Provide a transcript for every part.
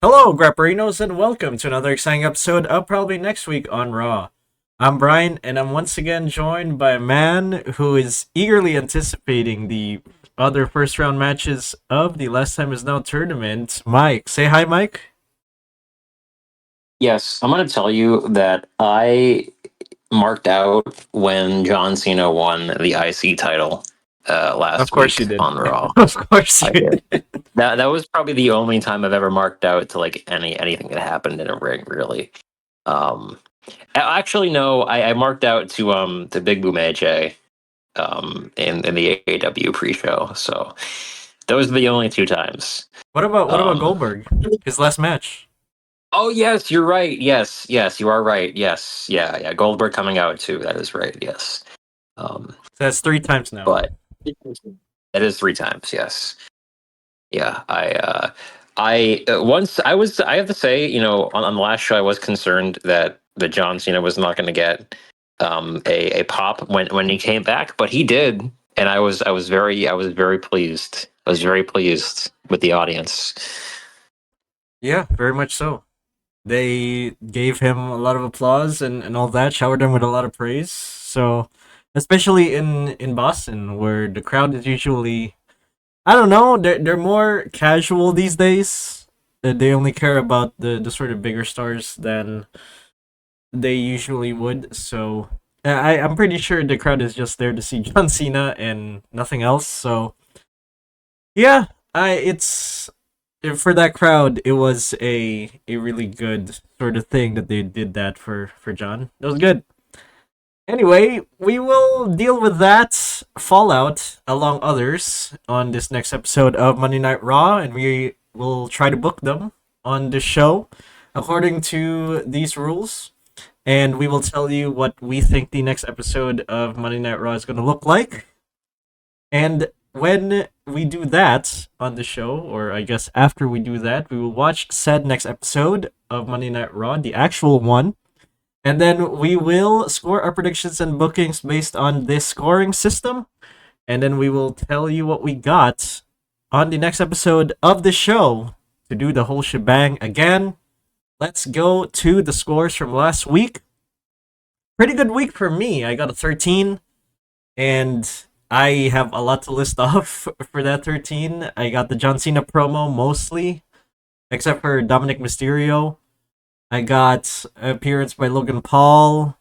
Hello, Grapperinos, and welcome to another exciting episode of Probably Next Week on Raw. I'm Bryon, and I'm once again joined by a man who is eagerly anticipating the other first round matches of the Last Time Is Now tournament. Mike, say hi, Mike. Yes, I'm going to tell you that I marked out when John Cena won the IC title Of last course you week did. on Raw. Of course I you did. did. That was probably the only time I've ever marked out to like anything that happened in a ring, really. Um, Actually, no, I marked out to Big Boom AJ in the AAW pre-show. So those are the only two times. What about Um, Goldberg? His last match. Oh yes, you're right. Yes, you are right. Yes, yeah. Goldberg coming out too. That is right. Yes. Um, So that's three times now. but that is three times. Yes. Yeah. I once I have to say, on the last show, I was concerned that John Cena was not going to get a pop when he came back, but he did, and I was very pleased. I was very pleased with the audience. Yeah, very much so. They gave him a lot of applause and all that, showered him with a lot of praise. So, especially in Boston, where the crowd is usually, I don't know, they're more casual these days. They only care about the sort of bigger stars than they usually would. So, I'm pretty sure the crowd is just there to see John Cena and nothing else. So, yeah, it's for that crowd, it was a really good sort of thing that they did that for John. It was good. Anyway, we will deal with that fallout along others on this next episode of Monday Night Raw, and we will try to book them on the show according to these rules. And we will tell you what we think the next episode of Monday Night Raw is going to look like. And when we do that on the show, or I guess after we do that, we will watch said next episode of Monday Night Raw, the actual one. And then we will score our predictions and bookings based on this scoring system. And then we will tell you what we got on the next episode of the show to do the whole shebang again. Let's go to the scores from last week. Pretty good week for me. I got a 13, and I have a lot to list off for that 13. I got the John Cena promo mostly, except for Dominic Mysterio. I got appearance by Logan Paul,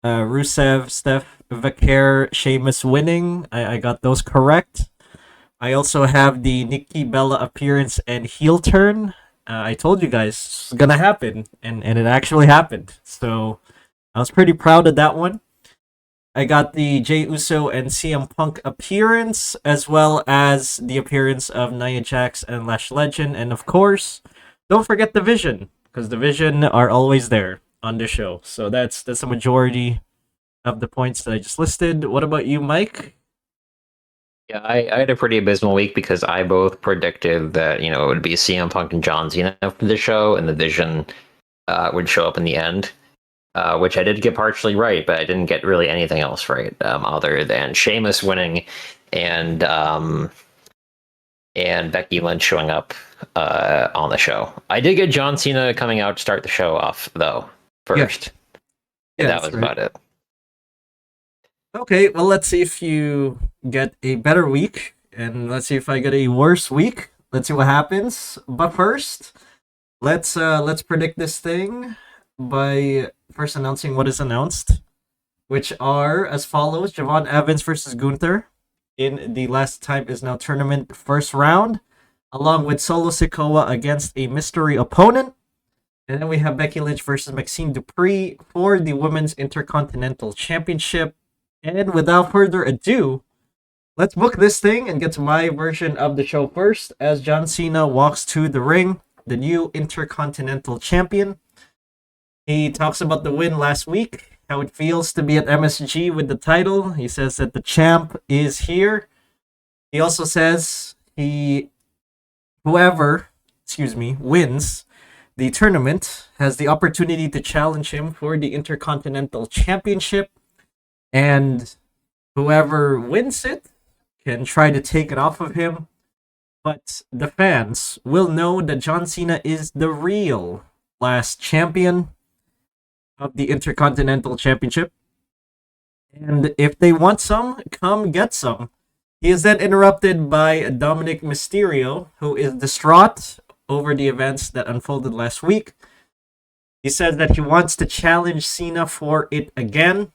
Rusev, Steph, Vaquer, Sheamus winning. I got those correct. I also have the Nikki Bella appearance and heel turn. I told you guys it's gonna happen, and it actually happened. So I was pretty proud of that one. I got the Jey Uso and CM Punk appearance, as well as the appearance of Nia Jax and Lash Legend, and of course, don't forget the Vision, because the Vision are always there on the show. So that's a majority of the points that I just listed. What about you, Mike? Yeah, I had a pretty abysmal week because I both predicted that it would be CM Punk and John Cena for the show, and the Vision would show up in the end, which I did get partially right, but I didn't get really anything else right, other than Sheamus winning and Becky Lynch showing up on the show. I did get John Cena coming out to start the show off though first, and that was about it. Okay, well, let's see if you get a better week, and let's see if I get a worse week. Let's see what happens. But first, let's predict this thing by first announcing what is announced, which are as follows: Javon Evans versus Gunther in the Last Time Is Now tournament first round, along with Solo Sikoa against a mystery opponent. And then we have Becky Lynch versus Maxine Dupree for the Women's Intercontinental Championship. And without further ado, let's book this thing and get to my version of the show first, as John Cena walks to the ring, the new Intercontinental Champion. He talks about the win last week, how it feels to be at MSG with the title. He says that the champ is here. He also says whoever wins the tournament has the opportunity to challenge him for the Intercontinental Championship. And whoever wins it can try to take it off of him. but the fans will know that John Cena is the real last champion of the Intercontinental Championship. And if they want some, come get some. He is then interrupted by Dominic Mysterio, who is distraught over the events that unfolded last week. He says that he wants to challenge Cena for it again.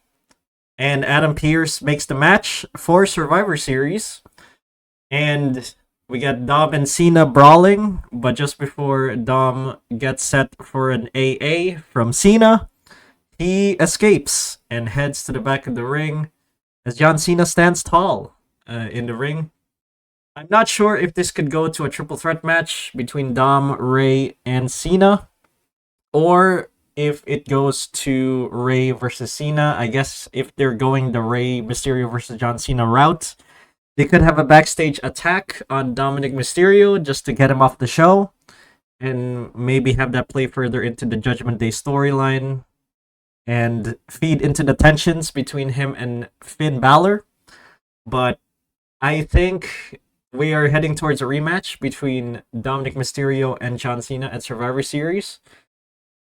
And Adam Pearce makes the match for Survivor Series. And we got Dom and Cena brawling, but just before Dom gets set for an AA from Cena, he escapes and heads to the back of the ring as John Cena stands tall in the ring. I'm not sure if this could go to a triple threat match between Dom, Ray, and Cena, or if it goes to Ray versus Cena. I guess if they're going the Ray Mysterio versus John Cena route, they could have a backstage attack on Dominic Mysterio just to get him off the show, and maybe have that play further into the Judgment Day storyline and feed into the tensions between him and Finn Balor. But I think we are heading towards a rematch between Dominic Mysterio and John Cena at Survivor Series.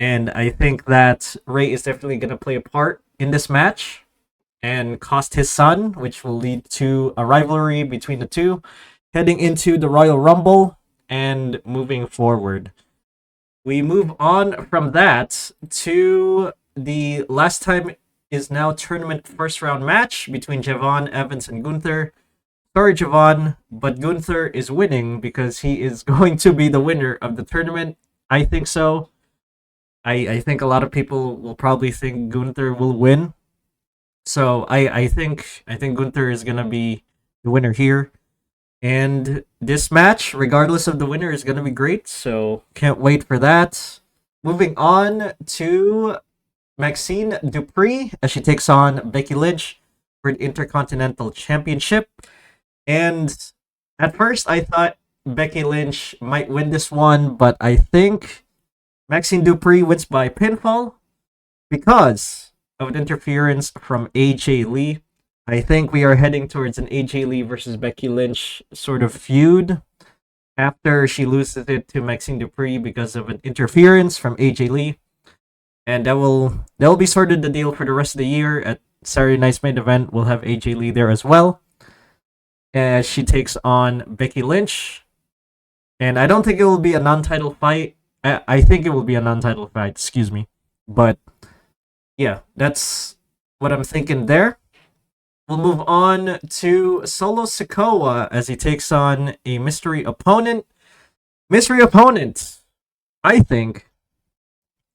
And I think that Ray is definitely going to play a part in this match and cost his son, which will lead to a rivalry between the two, heading into the Royal Rumble and moving forward. We move on from that to the last time is now tournament first round match between Javon, Evans, and Gunther. Sorry, Javon, but Gunther is winning because he is going to be the winner of the tournament. I think so. I think a lot of people will probably think Gunther will win. So I think Gunther is gonna be the winner here. And this match, regardless of the winner, is gonna be great. So can't wait for that. Moving on to Maxine Dupree as she takes on Becky Lynch for the Intercontinental Championship. And at first I thought Becky Lynch might win this one, but I think Maxine Dupree wins by pinfall because of an interference from AJ Lee. I think we are heading towards an AJ Lee versus Becky Lynch sort of feud after she loses it to Maxine Dupree because of an interference from AJ Lee. And that will be sort of the deal for the rest of the year. At Saturday Night's main event, we'll have AJ Lee there as well, as she takes on Becky Lynch. And I don't think it will be a non-title fight. I think it will be a non-title fight, excuse me. But yeah, that's what I'm thinking there. We'll move on to Solo Sikoa as he takes on a mystery opponent. Mystery opponent, I think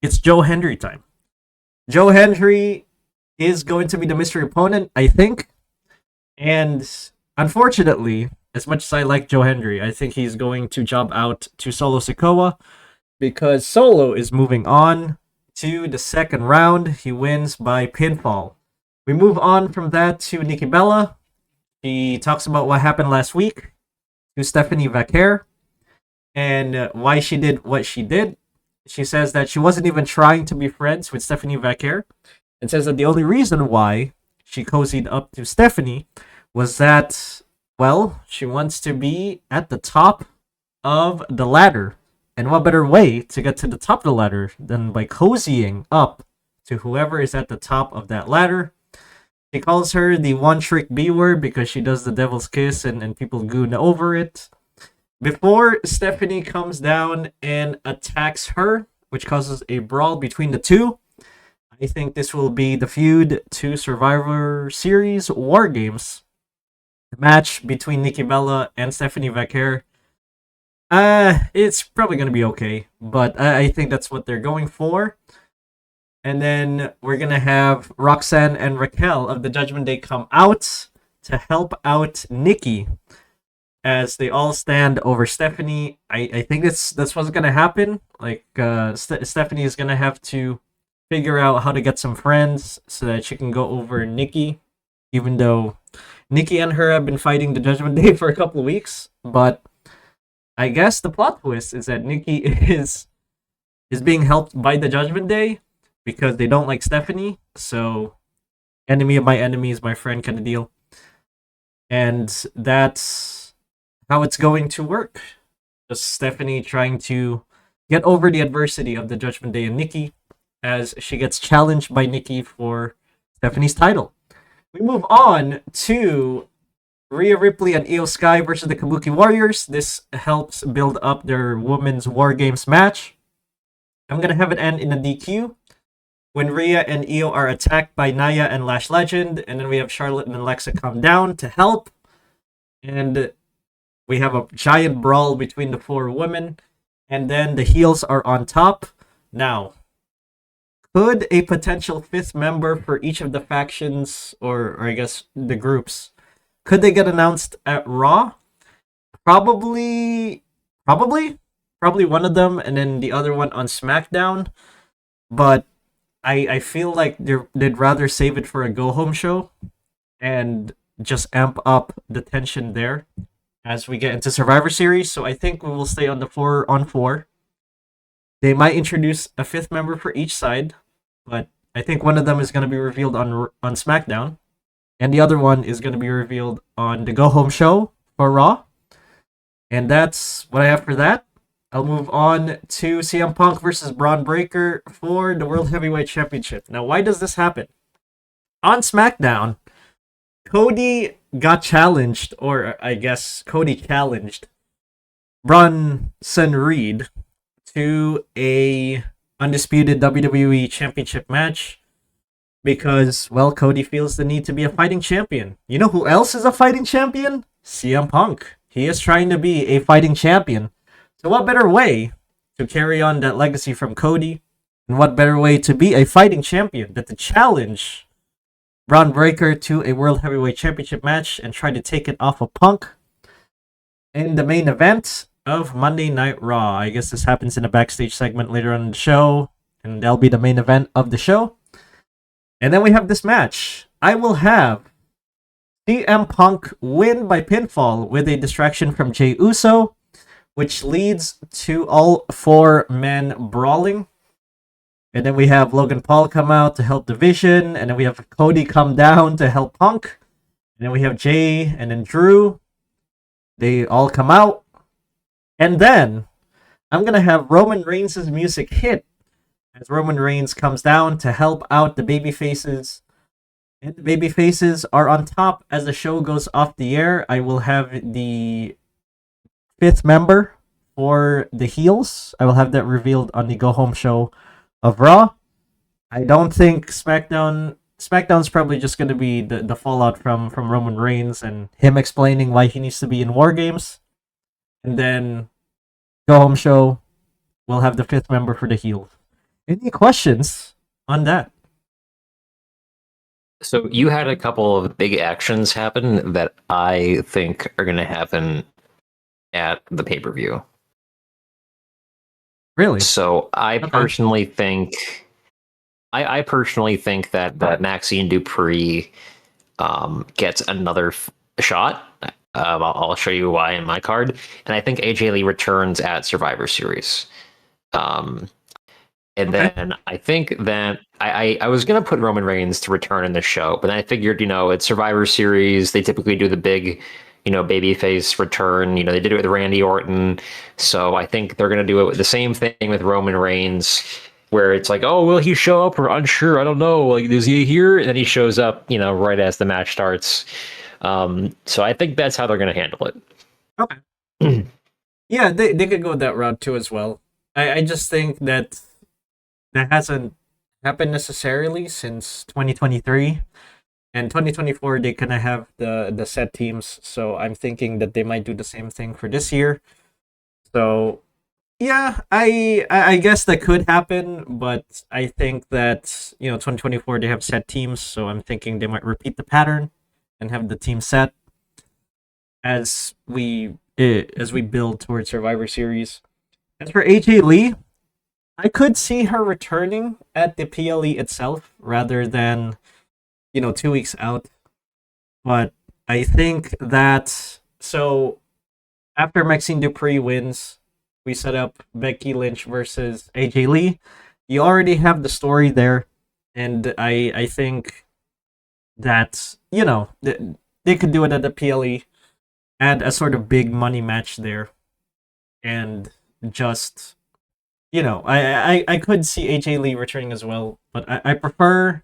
it's Joe Hendry time. Joe Hendry is going to be the mystery opponent, I think. And unfortunately, as much as I like Joe Hendry, I think he's going to job out to Solo Sikoa because Solo is moving on to the second round. He wins by pinfall. We move on from that to Nikki Bella. She talks about what happened last week to Stephanie Vaquer and why she did what she did. She says that she wasn't even trying to be friends with Stephanie Vaquer, and says that the only reason why she cozied up to Stephanie was that, well, she wants to be at the top of the ladder. And what better way to get to the top of the ladder than by cozying up to whoever is at the top of that ladder? She calls her the one trick B word because she does the devil's kiss and people goon over it. Before Stephanie comes down and attacks her, which causes a brawl between the two. I think this will be the feud to Survivor Series War Games. The match between Nikki Bella and Stephanie Vaquer. It's probably going to be okay, but I think that's what they're going for. And then we're going to have Roxanne and Raquel of the Judgment Day come out to help out Nikki as they all stand over Stephanie. I think that's what's going to happen. Like, Stephanie is going to have to figure out how to get some friends so that she can go over Nikki, even though Nikki and her have been fighting the Judgment Day for a couple of weeks. But I guess the plot twist is that Nikki is being helped by the Judgment Day because they don't like Stephanie. So, enemy of my enemy is my friend kind of deal. And that's how it's going to work. Just Stephanie trying to get over the adversity of the Judgment Day and Nikki as she gets challenged by Nikki for Stephanie's title. We move on to Rhea Ripley and Io Sky versus the Kabuki Warriors. This helps build up their women's War Games match. I'm going to have it end in a DQ when Rhea and Io are attacked by Naya and Lash Legend, and then we have Charlotte and Alexa come down to help, and we have a giant brawl between the four women, and then the heels are on top. Now, could a potential fifth member for each of the factions, or I guess the groups, could they get announced at Raw? Probably one of them, and then the other one on SmackDown. But I feel like they'd rather save it for a go home show and just amp up the tension there as we get into Survivor Series. So I think we will stay on the 4-on-4. They might introduce a fifth member for each side, but I think one of them is going to be revealed on SmackDown, and the other one is going to be revealed on the go home show for Raw. And that's what I have for that. I'll move on to CM Punk versus Braun Breaker for the World Heavyweight Championship. Now, why does this happen? On SmackDown, Cody got challenged, or I guess Cody challenged Bronson Reed to a undisputed WWE Championship match because, well, Cody feels the need to be a fighting champion. You know who else is a fighting champion? CM Punk. He is trying to be a fighting champion. So what better way to carry on that legacy from Cody? And what better way to be a fighting champion than to challenge Braun Breaker to a World Heavyweight Championship match and try to take it off of Punk in the main event of Monday Night Raw. I guess this happens in a backstage segment later on in the show, and that'll be the main event of the show. And then we have this match. I will have CM Punk win by pinfall with a distraction from Jey Uso, which leads to all four men brawling. And then we have Logan Paul come out to help Division, and then we have Cody come down to help Punk. And then we have Jay and then Drew. They all come out. And then I'm going to have Roman Reigns' music hit as Roman Reigns comes down to help out the babyfaces. And the babyfaces are on top as the show goes off the air. I will have the fifth member for the heels. I will have that revealed on the go home show of Raw. I don't think SmackDown's probably just going to be the fallout from Roman Reigns and him explaining why he needs to be in War Games. And then go home show, we'll have the fifth member for the heels. Any questions on that? So you had a couple of big actions happen that I think are going to happen at the pay-per-view. Really? So I personally think that Maxine Dupree gets another shot. I'll show you why in my card, and I think AJ Lee returns at Survivor Series. And then I think that I was going to put Roman Reigns to return in the show, but then I figured, it's Survivor Series. They typically do the big, babyface return. They did it with Randy Orton. So I think they're going to do it with the same thing with Roman Reigns, where it's like, oh, will he show up? Or unsure. I don't know. Like, is he here? And then he shows up, right as the match starts. So I think that's how they're going to handle it. Okay. Yeah, they could go that route too as well. I just think that hasn't happened necessarily since 2023. And 2024, they kind of have the set teams. So I'm thinking that they might do the same thing for this year. So, yeah, I guess that could happen. But I think that, 2024, they have set teams. So I'm thinking they might repeat the pattern and have the team set as we build towards Survivor Series. As for AJ Lee, I could see her returning at the PLE itself rather than, 2 weeks out. But I think that, so after Maxine Dupree wins, we set up Becky Lynch versus AJ Lee. You already have the story there. And I think that, they could do it at the PLE. add a sort of big money match there, and just I could see AJ Lee returning as well, but I prefer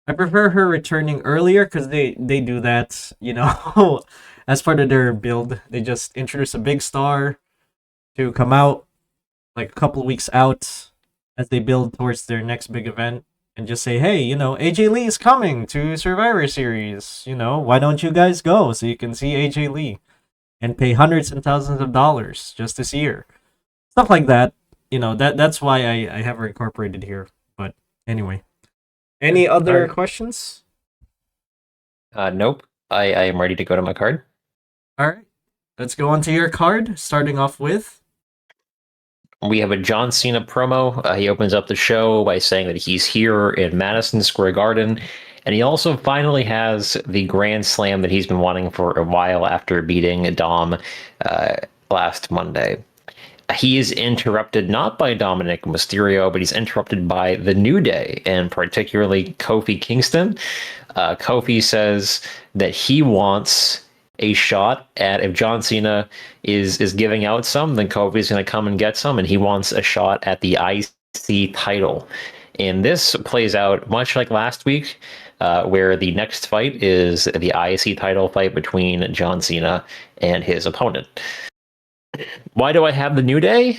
her returning earlier because they do that, as part of their build. They just introduce a big star to come out like a couple weeks out as they build towards their next big event, and just say, hey, AJ Lee is coming to Survivor Series. Why don't you guys go so you can see AJ Lee and pay hundreds and thousands of dollars just to see her? Stuff like that. That's why I have her incorporated here. But anyway, any All other right. questions? Nope. I am ready to go to my card. All right, let's go on to your card. Starting off with We have a John Cena promo. He opens up the show by saying that he's here in Madison Square Garden. And he also finally has the Grand Slam that he's been wanting for a while after beating Dom last Monday. He is interrupted not by Dominic Mysterio, but he's interrupted by the New Day, and particularly Kofi Kingston. Kofi says that he wants a shot at, if John Cena is giving out some, then Kofi's going to come and get some, and he wants a shot at the IC title. And this plays out much like last week, where the next fight is the IC title fight between John Cena and his opponent. Why do I have the New Day?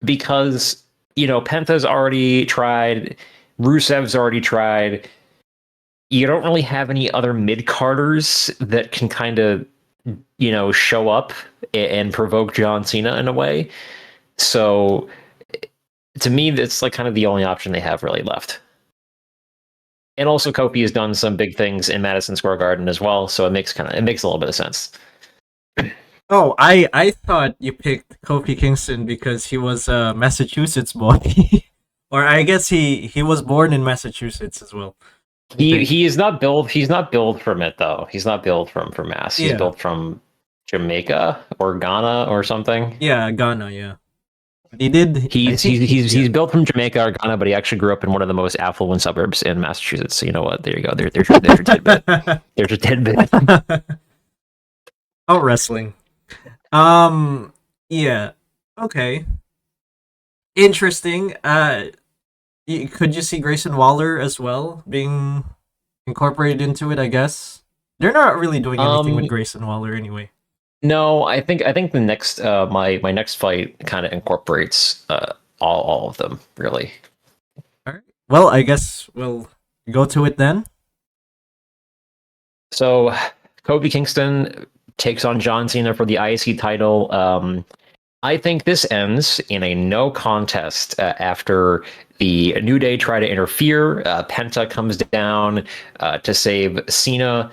Because, Penta's already tried, Rusev's already tried. You don't really have any other mid-carders that can kind of, show up and provoke John Cena in a way. So, to me, that's like kind of the only option they have really left. And also, Kofi has done some big things in Madison Square Garden as well, so it makes a little bit of sense. oh, I thought you picked Kofi Kingston because he was a Massachusetts boy, or I guess he was born in Massachusetts as well. He is not built. He's not built from it though. He's not built from Mass. He's built from Jamaica or Ghana or something. Yeah, Ghana. Yeah, but he did. He's built from Jamaica or Ghana, but he actually grew up in one of the most affluent suburbs in Massachusetts. So you know what? There you go. There's your tidbit. There's your tidbit. Oh, wrestling. Yeah. Okay. Interesting. Could you see Grayson Waller as well being incorporated into it? I guess they're not really doing anything with Grayson Waller anyway. No, I think the next my next fight kind of incorporates all of them really. All right. Well, I guess we'll go to it then. So, Kofi Kingston takes on John Cena for the IC title. I think this ends in a no contest after the New Day try to interfere. Penta comes down to save Cena.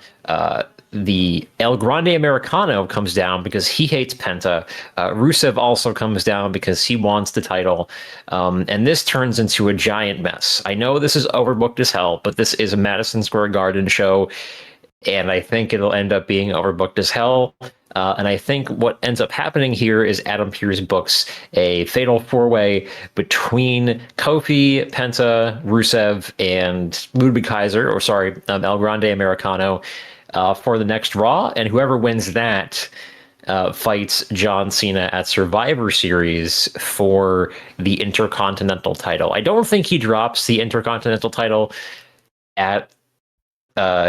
The El Grande Americano comes down because he hates Penta. Rusev also comes down because he wants the title. And this turns into a giant mess. I know this is overbooked as hell, but this is a Madison Square Garden show. And I think it'll end up being overbooked as hell. And I think what ends up happening here is Adam Pearce books a fatal four-way between Kofi, Penta, Rusev, and Ludwig Kaiser, El Grande Americano, for the next Raw. And whoever wins that fights John Cena at Survivor Series for the Intercontinental title. I don't think he drops the Intercontinental title at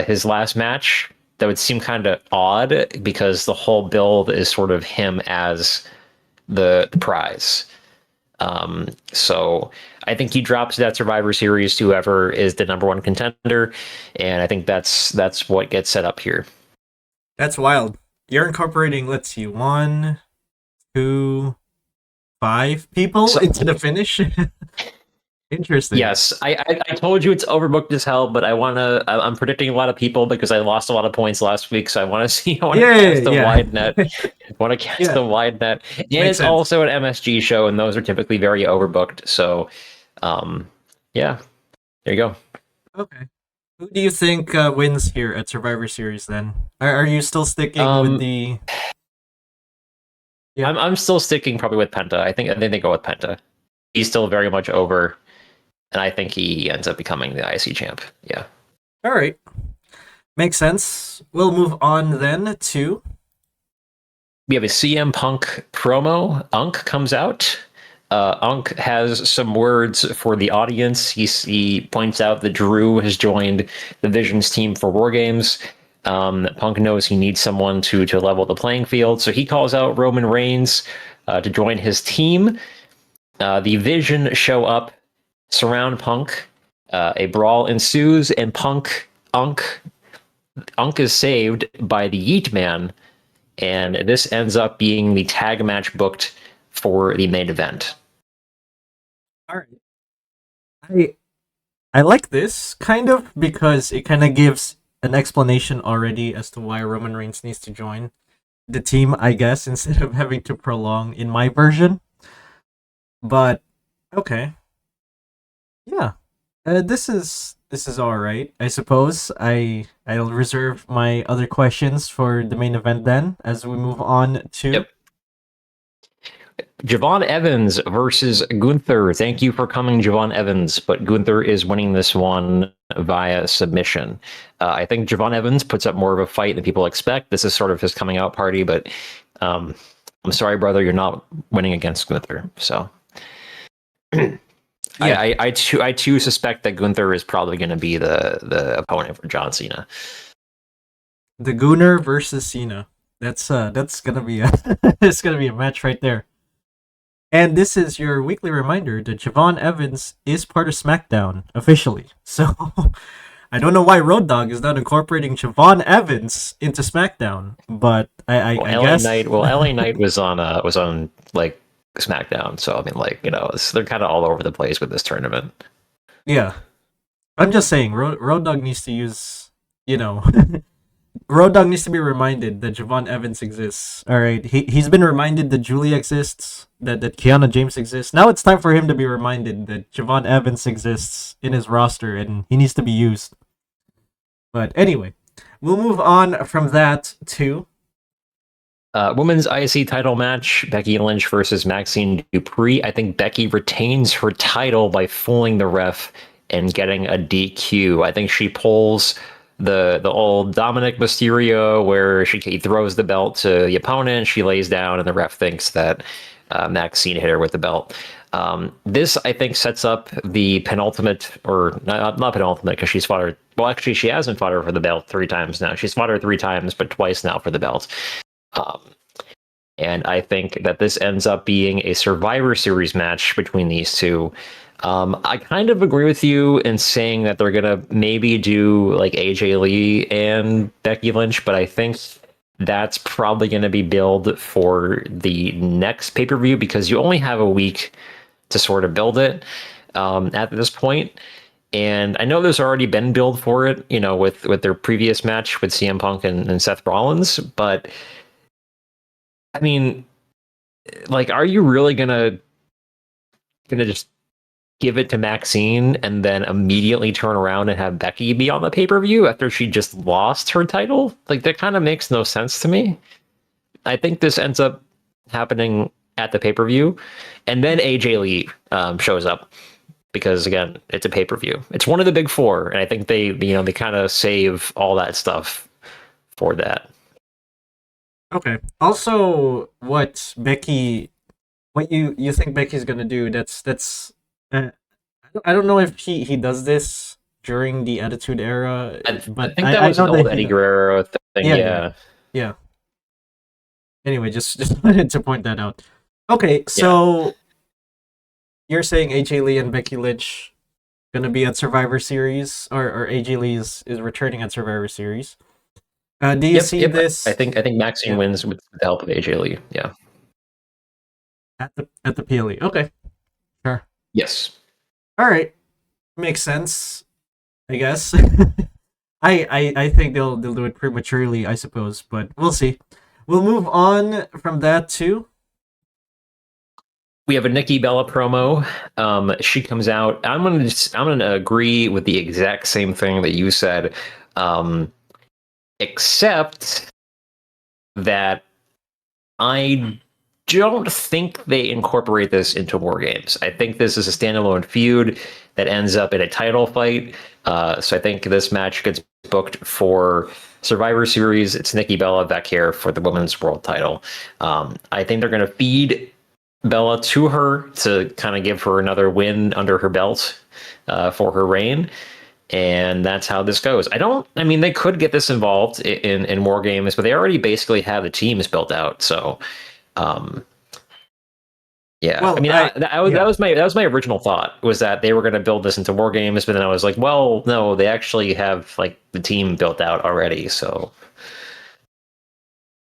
his last match. That would seem kind of odd because the whole build is sort of him as the prize. So I think he drops that Survivor Series to whoever is the number one contender, and I think that's what gets set up here. That's wild. You're incorporating, let's see, 1, 2, 5 people into the finish. Interesting. Yes, I told you it's overbooked as hell, but I'm predicting a lot of people because I lost a lot of points last week, so I want to cast a wide net. I want to cast a wide net. And it's sense. also an MSG show, and those are typically very overbooked. So, yeah, there you go. Okay. Who do you think wins here at Survivor Series then? Are you still sticking with the... Yeah. I'm still sticking probably with Penta. I think they go with Penta. He's still very much over. And I think he ends up becoming the IC champ. Yeah. All right. Makes sense. We'll move on then to We have a CM Punk promo. Unc comes out. Unc has some words for the audience. He points out that Drew has joined the Visions team for War Games. Punk knows he needs someone to level the playing field, so he calls out Roman Reigns to join his team. The Vision show up, surround Punk. A brawl ensues, and Unc is saved by the Yeet Man, and this ends up being the tag match booked for the main event. all right. I I like this kind of because it kind of gives an explanation already as to why Roman Reigns needs to join the team, I guess, instead of having to prolong in my version. But okay, yeah, this is all right. I suppose I'll reserve my other questions for the main event then, as we move on to. Yep. Javon Evans versus Gunther. Thank you for coming, Javon Evans. But Gunther is winning this one via submission. I think Javon Evans puts up more of a fight than people expect. This is sort of his coming out party, but I'm sorry, brother, you're not winning against Gunther. So yeah. I too suspect that Gunther is probably going to be the opponent for John Cena. The Gooner versus Cena. That's gonna be a it's gonna be a match right there. And this is your weekly reminder that Javon Evans is part of SmackDown officially. So I don't know why Road Dogg is not incorporating Javon Evans into SmackDown, but I guess LA Knight was on like SmackDown, so I mean, like, you know, they're kind of all over the place with this tournament. Yeah, I'm just saying Road Dogg needs to use, Road Dogg needs to be reminded that Javon Evans exists. All right, he's been reminded that Julia exists, that Kiana James exists. Now it's time for him to be reminded that Javon Evans exists in his roster and he needs to be used. But anyway, we'll move on from that to Women's IC title match: Becky Lynch versus Maxine Dupree. I think Becky retains her title by fooling the ref and getting a DQ. I think she pulls the old Dominic Mysterio, where he throws the belt to the opponent, she lays down, and the ref thinks that Maxine hit her with the belt. This, I think, sets up the penultimate, or not penultimate, because she's fought her. Well, actually, she hasn't fought her for the belt 3 times now. She's fought her 3 times, but twice now for the belt. And I think that this ends up being a Survivor Series match between these two. I kind of agree with you in saying that they're gonna maybe do like AJ Lee and Becky Lynch, but I think that's probably gonna be billed for the next pay-per-view, because you only have a week to sort of build it at this point. And I know there's already been build for it, you know, with their previous match with CM Punk and Seth Rollins, but I mean, like, are you really gonna just give it to Maxine and then immediately turn around and have Becky be on the pay-per-view after she just lost her title? Like, that kind of makes no sense to me. I think this ends up happening at the pay-per-view, and then AJ Lee shows up, because again, it's a pay-per-view. It's one of the big 4, and I think they kind of save all that stuff for that. okay. Also, what you think Becky's gonna do? Uh, I don't know if he does this during the Attitude Era, I but think that was know an old that Eddie Guerrero thing. Yeah. Anyway, just wanted to point that out. Okay, so you're saying AJ Lee and Becky Lynch gonna be at Survivor Series, or AJ Lee is returning at Survivor Series. Do you see this? I think Maxine wins with the help of AJ Lee. Yeah. At the PLE. Okay. Sure. Yes. All right. Makes sense, I guess. I think they'll do it prematurely, I suppose, but we'll see. We'll move on from that to we have a Nikki Bella promo. She comes out. I'm gonna agree with the exact same thing that you said, except that I don't think they incorporate this into War Games. I think this is a standalone feud that ends up in a title fight. So I think this match gets booked for Survivor Series. It's Nikki Bella back here for the women's world title. I think they're going to feed Bella to her to kind of give her another win under her belt for her reign. And that's how this goes. I mean, they could get this involved in more games, but they already basically have the teams built out. So, um, yeah, I Well, mean, yeah. that was my original thought, was that they were going to build this into war games, but then I was like, well, no, they actually have like the team built out already. So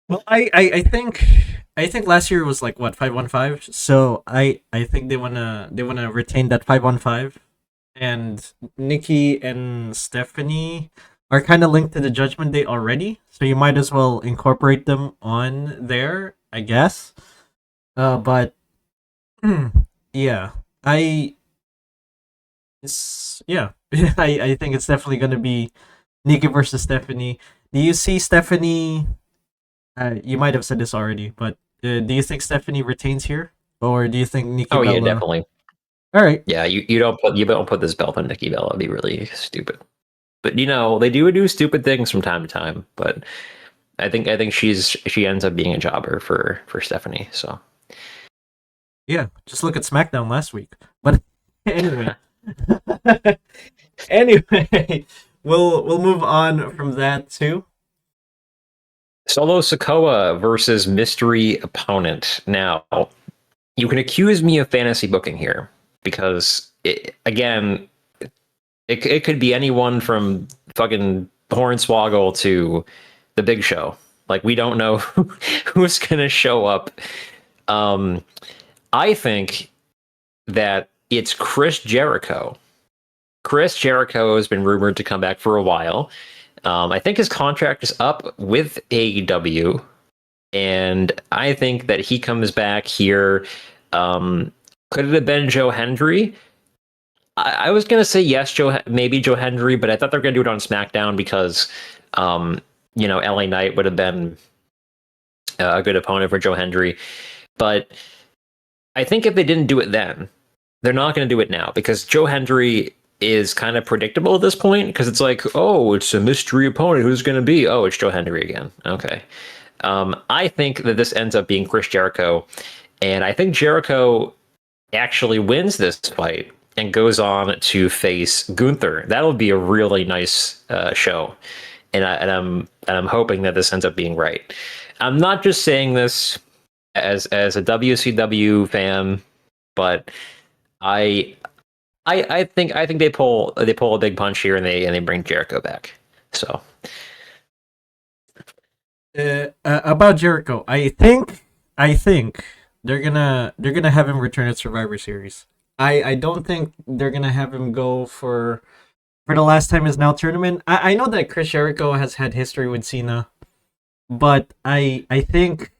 Well, I think last year was like what 5-1-5. So I think they wanna retain that 5-1-5, and Nikki and Stephanie are kind of linked to the Judgment Day already. So you might as well incorporate them on there, I guess. But yeah, yeah, I think it's definitely gonna be Nikki versus Stephanie. Do you see Stephanie? You might have said this already, but do you think Stephanie retains here, or do you think Nikki oh yeah, Bella? definitely. All right. Yeah, you don't put this belt on Nikki Bella. It'd be really stupid. But they do stupid things from time to time. But I think she ends up being a jobber for Stephanie. So Yeah, just look at SmackDown last week. But anyway, anyway, we'll move on from that too. Solo Sokoa versus mystery opponent. Now you can accuse me of fantasy booking here because again, it could be anyone from fucking Hornswoggle to the Big Show. Like we don't know who's gonna show up. Um, I think that it's Chris Jericho. Chris Jericho has been rumored to come back for a while. I think his contract is up with AEW, and I think that he comes back here. Could it have been Joe Hendry? I was gonna say yes, maybe Joe Hendry, but I thought they were gonna do it on SmackDown because, um, LA Knight would have been a good opponent for Joe Hendry. But I think if they didn't do it then, they're not going to do it now because Joe Hendry is kind of predictable at this point because it's like, oh, it's a mystery opponent. Who's going to be? Oh, it's Joe Hendry again. Okay. I think that this ends up being Chris Jericho, and I think Jericho actually wins this fight and goes on to face Gunther. That'll be a really nice show, and I'm hoping that this ends up being right. I'm not just saying this as a WCW fan, but I I think they pull a big punch here and they bring Jericho back. So About Jericho, I think they're gonna have him return at Survivor Series. I don't think they're gonna have him go for the last time is now tournament. I know that Chris Jericho has had history with Cena, but I think,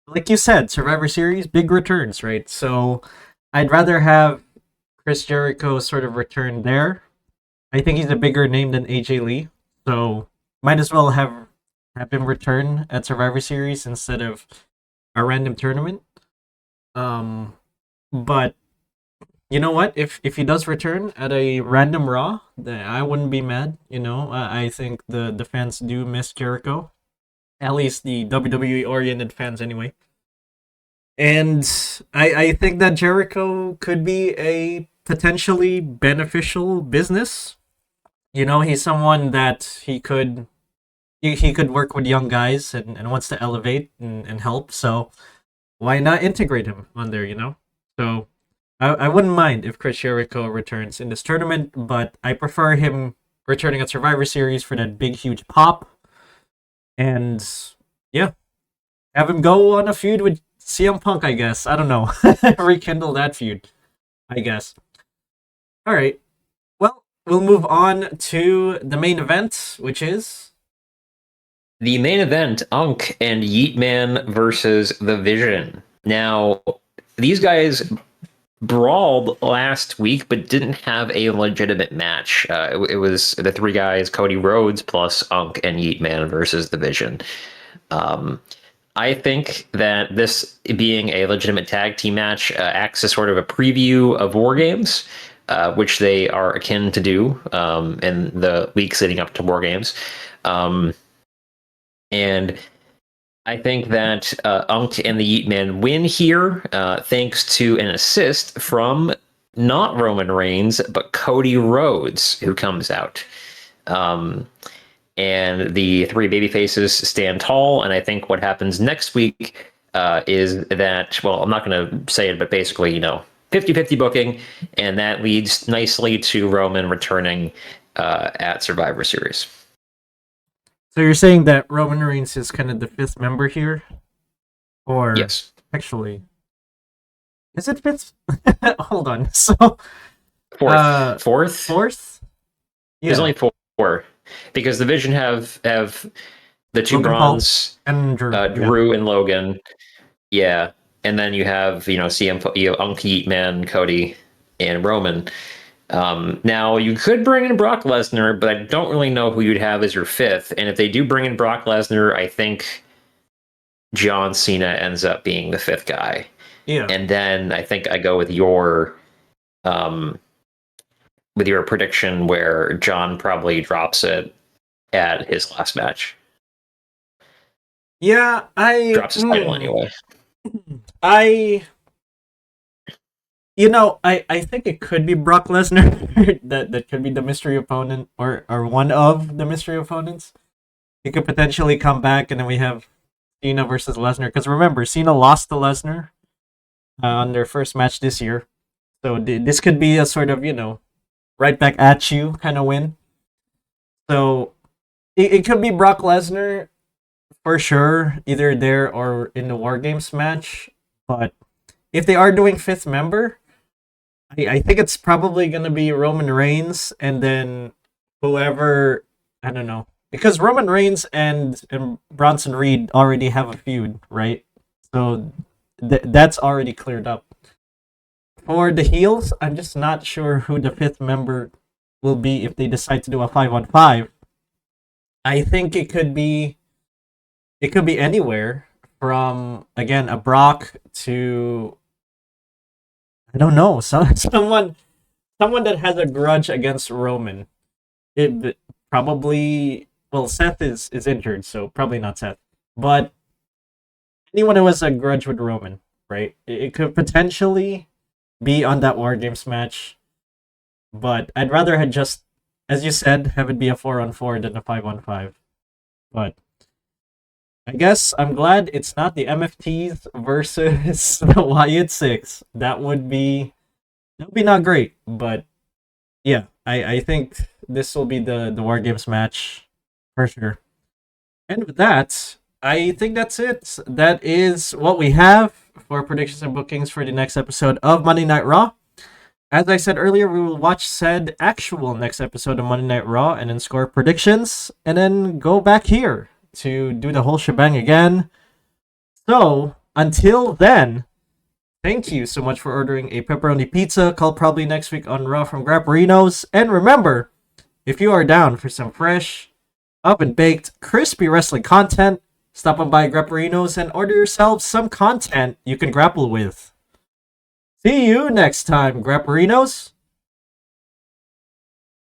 like you said, Survivor Series, big returns, right? So I'd rather have Chris Jericho sort of return there. I think he's a bigger name than AJ Lee, so might as well have him return at Survivor Series instead of a random tournament. Um, but you know what? If he does return at a random Raw, then I wouldn't be mad. I think the fans do miss Jericho, at least the WWE oriented fans anyway. And I think that Jericho could be a potentially beneficial business. He's someone that he could work with young guys and wants to elevate and help. So why not integrate him on there? So I wouldn't mind if Chris Jericho returns in this tournament, but I prefer him returning at Survivor Series for that big, huge pop. And yeah, have him go on a feud with CM Punk, I guess. I don't know. Rekindle that feud, I guess. All right. Well, we'll move on to the main event, which is. the main event, Unc and Yeet Man versus The Vision. Now, these guys brawled last week, but didn't have a legitimate match. It was the three guys, Cody Rhodes plus Unc and Yeet Man versus The Vision. Um, I think that this being a legitimate tag team match acts as sort of a preview of War Games. which they are akin to do in the weeks leading up to War Games. And I think that Unc and the Yeet Man win here, thanks to an assist from not Roman Reigns, but Cody Rhodes, who comes out. And the three baby faces stand tall. And I think what happens next week is that, well, I'm not going to say it, but basically, 50-50 booking. And that leads nicely to Roman returning at Survivor Series. So you're saying that Roman Reigns is kind of the fifth member here? Or yes. Actually, is it fifth? Hold on. So fourth? Fourth? Yeah. There's only four. Because the Vision have the two Logan bronze and Drew and Logan. Yeah. And then you have, CM Unc, Yeet Man, Cody, and Roman. Now, you could bring in Brock Lesnar, but I don't really know who you'd have as your fifth. And if they do bring in Brock Lesnar, I think John Cena ends up being the fifth guy. Yeah. And then I think I go with your prediction where John probably drops it at his last match. Yeah, drops his title anyway. I think it could be Brock Lesnar. that could be the mystery opponent, or one of the mystery opponents. He could potentially come back, and then we have Cena versus Lesnar. Because remember, Cena lost to Lesnar on their first match this year. So this could be a sort of, right back at you kind of win. So it could be Brock Lesnar for sure, either there or in the War Games match. But if they are doing fifth member, I think it's probably going to be Roman Reigns, and then whoever, I don't know. Because Roman Reigns and Bronson Reed already have a feud, right? So that's already cleared up. For the heels, I'm just not sure who the fifth member will be if they decide to do a 5-on-5. I think it could be anywhere from, again, a Brock to, I don't know, someone that has a grudge against Roman. It probably, well, Seth is injured, so probably not Seth. But anyone who has a grudge with Roman, right? It could potentially be on that War Games match. But I'd rather have just, as you said, have it be a 4-on-4 than a 5-on-5. But I guess I'm glad it's not the MFTs versus the Wyatt Six. That would be not great. But yeah, I think this will be the War Games match for sure. And with that, I think that's it. That is what we have for predictions and bookings for the next episode of Monday Night Raw. As I said earlier, we will watch said actual next episode of Monday Night Raw and then score predictions and then go back here to do the whole shebang again. So, until then, thank you so much for ordering a pepperoni pizza. Call probably next week on Raw from Grapperinos. And remember, if you are down for some fresh, oven-baked, crispy wrestling content, stop on by Grapperinos and order yourselves some content you can grapple with. See you next time, Grapperinos.